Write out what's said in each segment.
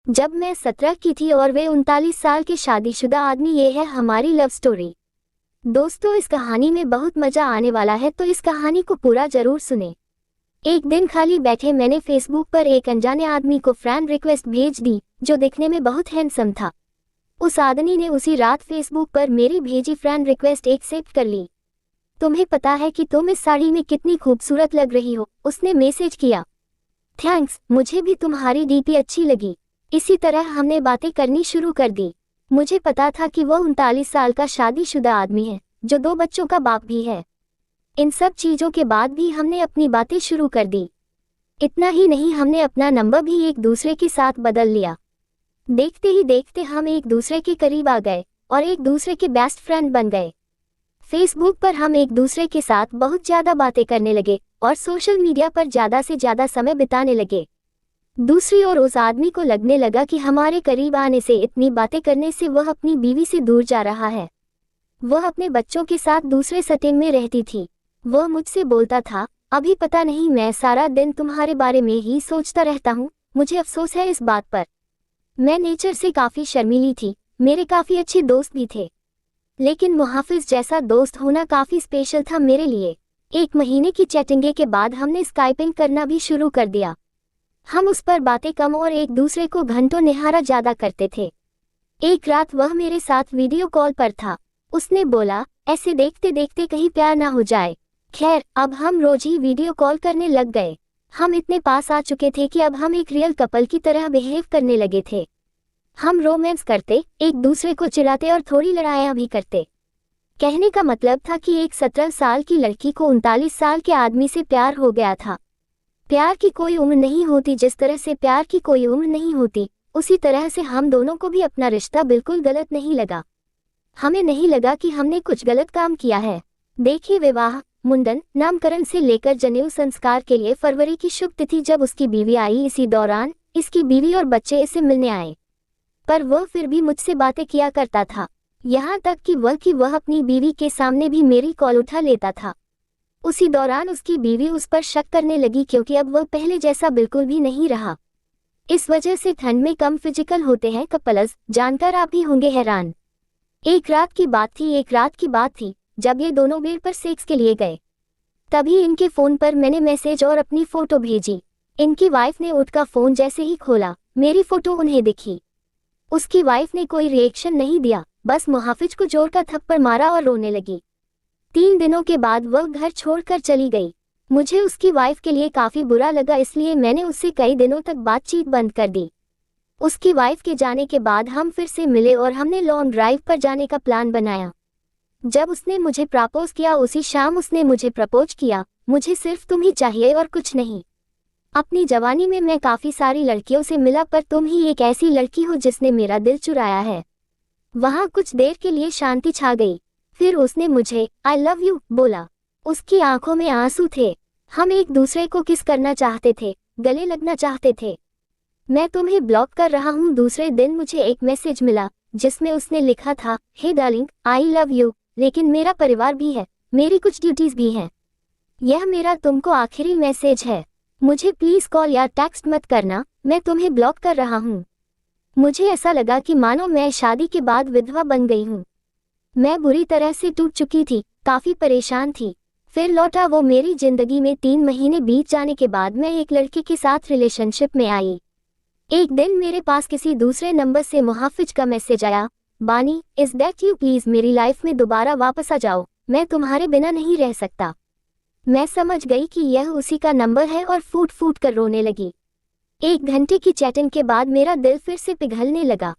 जब मैं 17 की थी और वे 39 साल के शादीशुदा आदमी। ये है हमारी लव स्टोरी। दोस्तों, इस कहानी में बहुत मजा आने वाला है, तो इस कहानी को पूरा जरूर सुने। एक दिन खाली बैठे मैंने फेसबुक पर एक अनजाने आदमी को फ्रेंड रिक्वेस्ट भेज दी, जो दिखने में बहुत हैंडसम था। उस आदमी ने उसी रात फेसबुक पर मेरी भेजी फ्रेंड रिक्वेस्ट एक्सेप्ट कर ली। तुम्हें पता है कि तुम इस साड़ी में कितनी खूबसूरत लग रही हो, उसने मैसेज किया। थैंक्स, मुझे भी तुम्हारी डीपी अच्छी लगी। इसी तरह हमने बातें करनी शुरू कर दी। मुझे पता था कि वह 39 साल का शादीशुदा आदमी है, जो 2 बच्चों का बाप भी है। इन सब चीजों के बाद भी हमने अपनी बातें शुरू कर दी। इतना ही नहीं, हमने अपना नंबर भी एक दूसरे के साथ बदल लिया। देखते ही देखते हम एक दूसरे के करीब आ गए और एक दूसरे के बेस्ट फ्रेंड बन गए। फेसबुक पर हम एक दूसरे के साथ बहुत ज्यादा बातें करने लगे और सोशल मीडिया पर ज्यादा से ज्यादा समय बिताने लगे। दूसरी ओर उस आदमी को लगने लगा कि हमारे करीब आने से, इतनी बातें करने से वह अपनी बीवी से दूर जा रहा है। वह अपने बच्चों के साथ दूसरे सेटिंग में रहती थी। वह मुझसे बोलता था, अभी पता नहीं, मैं सारा दिन तुम्हारे बारे में ही सोचता रहता हूँ। मुझे अफसोस है इस बात पर। मैं नेचर से काफी शर्मीली थी। मेरे काफी अच्छे दोस्त भी थे, लेकिन मुहाफिज जैसा दोस्त होना काफी स्पेशल था मेरे लिए। 1 महीने की चैटिंग के बाद हमने स्काइपिंग करना भी शुरू कर दिया। हम उस पर बातें कम और एक दूसरे को घंटों निहारा ज्यादा करते थे। एक रात वह मेरे साथ वीडियो कॉल पर था। उसने बोला, ऐसे देखते देखते कहीं प्यार ना हो जाए। खैर, अब हम रोज ही वीडियो कॉल करने लग गए। हम इतने पास आ चुके थे कि अब हम एक रियल कपल की तरह बिहेव करने लगे थे। हम रोमांस करते, एक दूसरे को चिढ़ाते और थोड़ी लड़ाइयाँ भी करते। कहने का मतलब था कि एक 17 साल की लड़की को 39 साल के आदमी से प्यार हो गया था। प्यार की कोई उम्र नहीं होती। जिस तरह से प्यार की कोई उम्र नहीं होती, उसी तरह से हम दोनों को भी अपना रिश्ता बिल्कुल गलत नहीं लगा। हमें नहीं लगा कि हमने कुछ गलत काम किया है। देखिए, विवाह, मुंडन, नामकरण से लेकर जनेऊ संस्कार के लिए फरवरी की शुभ तिथि जब उसकी बीवी आई, इसी दौरान इसकी बीवी और बच्चे इसे मिलने आए। पर वह फिर भी मुझसे बातें किया करता था, यहाँ तक कि वह अपनी बीवी के सामने भी मेरी कॉल उठा लेता था। उसी दौरान उसकी बीवी उस पर शक करने लगी, क्योंकि अब वह पहले जैसा बिल्कुल भी नहीं रहा। इस वजह से ठंड में कम फिजिकल होते हैं कपल्स, जानकर आप भी होंगे हैरान। एक रात की बात थी जब ये दोनों बेड पर सेक्स के लिए गए। तभी इनके फोन पर मैंने मैसेज और अपनी फोटो भेजी। इनकी वाइफ ने उठकर फोन जैसे ही खोला, मेरी फोटो उन्हें दिखी। उसकी वाइफ ने कोई रिएक्शन नहीं दिया, बस मुहाफिज को जोर का थप्पड़ मारा और रोने लगी। 3 दिनों के बाद वह घर छोड़कर चली गई। मुझे उसकी वाइफ के लिए काफी बुरा लगा, इसलिए मैंने उससे कई दिनों तक बातचीत बंद कर दी। उसकी वाइफ के जाने के बाद हम फिर से मिले और हमने लॉन्ग ड्राइव पर जाने का प्लान बनाया। जब उसने मुझे प्रपोज किया, उसी शाम उसने मुझे प्रपोज किया। मुझे सिर्फ तुम ही चाहिए और कुछ नहीं। अपनी जवानी में मैं काफी सारी लड़कियों से मिला, पर तुम ही एक ऐसी लड़की हो जिसने मेरा दिल चुराया है। वहां कुछ देर के लिए शांति छा गई। फिर उसने मुझे आई लव यू बोला। उसकी आंखों में आंसू थे। हम एक दूसरे को किस करना चाहते थे, गले लगना चाहते थे। मैं तुम्हें ब्लॉक कर रहा हूँ। दूसरे दिन मुझे एक मैसेज मिला जिसमें उसने लिखा था, हे डार्लिंग, आई लव यू, लेकिन मेरा परिवार भी है, मेरी कुछ ड्यूटीज भी हैं। यह मेरा तुमको आखिरी मैसेज है। मुझे प्लीज कॉल या टेक्स्ट मत करना, मैं तुम्हें ब्लॉक कर रहा हूँ। मुझे ऐसा लगा कि मानो मैं शादी के बाद विधवा बन गई हूँ। मैं बुरी तरह से टूट चुकी थी, काफी परेशान थी। फिर लौटा वो मेरी जिंदगी में। 3 महीने बीत जाने के बाद मैं एक लड़के के साथ रिलेशनशिप में आई। एक दिन मेरे पास किसी दूसरे नंबर से मुहाफिज का मैसेज आया, बानी, इज दैट यू, प्लीज मेरी लाइफ में दोबारा वापस आ जाओ, मैं तुम्हारे बिना नहीं रह सकता। मैं समझ गई कि यह उसी का नंबर है और फूट फूट कर रोने लगी। 1 घंटे की चैटिंग के बाद मेरा दिल फिर से पिघलने लगा।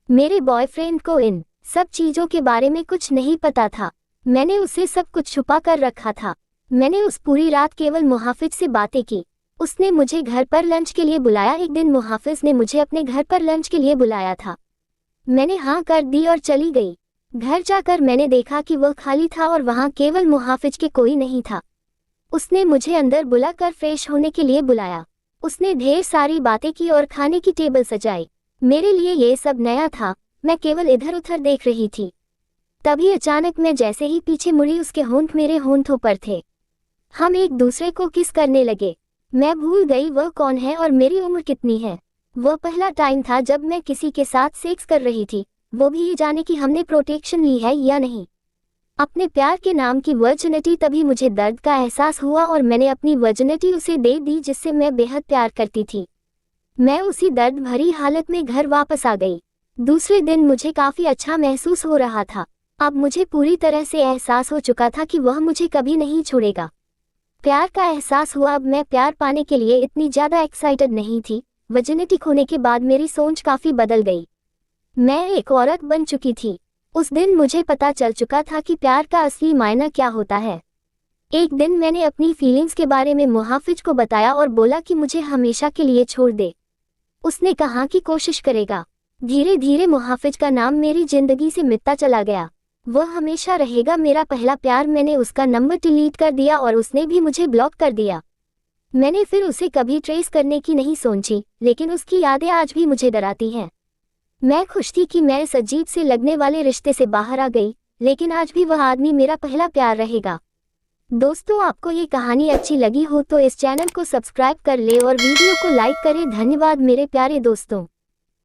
मेरे बॉयफ्रेंड को इन सब चीजों के बारे में कुछ नहीं पता था। मैंने उसे सब कुछ छुपा कर रखा था। मैंने उस पूरी रात केवल मुहाफिज से बातें की। उसने मुझे घर पर लंच के लिए बुलाया। एक दिन मुहाफिज ने मुझे अपने घर पर लंच के लिए बुलाया था। मैंने हाँ कर दी और चली गई। घर जाकर मैंने देखा कि वह खाली था और वहाँ केवल मुहाफिज के कोई नहीं था। उसने मुझे अंदर बुलाकर फ्रेश होने के लिए बुलाया। उसने ढेर सारी बातें की और खाने की टेबल सजाई। मेरे लिए ये सब नया था। मैं केवल इधर उधर देख रही थी। तभी अचानक मैं जैसे ही पीछे मुड़ी, उसके होंठ मेरे होंठों पर थे। हम एक दूसरे को किस करने लगे। मैं भूल गई वह कौन है और मेरी उम्र कितनी है। वह पहला टाइम था जब मैं किसी के साथ सेक्स कर रही थी, वो भी ये जाने कि हमने प्रोटेक्शन ली है या नहीं। अपने प्यार के नाम की वर्जिनिटी, तभी मुझे दर्द का एहसास हुआ और मैंने अपनी वर्जिनिटी उसे दे दी जिससे मैं बेहद प्यार करती थी। मैं उसी दर्द भरी हालत में घर वापस आ गई। दूसरे दिन मुझे काफी अच्छा महसूस हो रहा था। अब मुझे पूरी तरह से एहसास हो चुका था कि वह मुझे कभी नहीं छोड़ेगा। प्यार का एहसास हुआ। अब मैं प्यार पाने के लिए इतनी ज्यादा एक्साइटेड नहीं थी। वर्जिनिटी खोने के बाद मेरी सोच काफी बदल गई। मैं एक औरत बन चुकी थी। उस दिन मुझे पता चल चुका था कि प्यार का असली मायना क्या होता है। एक दिन मैंने अपनी फीलिंग्स के बारे में मुहाफिज को बताया और बोला कि मुझे हमेशा के लिए छोड़ दे। उसने कहा कि कोशिश करेगा। धीरे धीरे मुहाफिज का नाम मेरी जिंदगी से मिटता चला गया। वह हमेशा रहेगा मेरा पहला प्यार। मैंने उसका नंबर डिलीट कर दिया और उसने भी मुझे ब्लॉक कर दिया। मैंने फिर उसे कभी ट्रेस करने की नहीं सोची, लेकिन उसकी यादें आज भी मुझे डराती हैं। मैं खुश थी कि मैं इस अजीब से लगने वाले रिश्ते से बाहर आ गई, लेकिन आज भी वह आदमी मेरा पहला प्यार रहेगा। दोस्तों, आपको ये कहानी अच्छी लगी हो तो इस चैनल को सब्सक्राइब कर ले और वीडियो को लाइक करें। धन्यवाद मेरे प्यारे दोस्तों।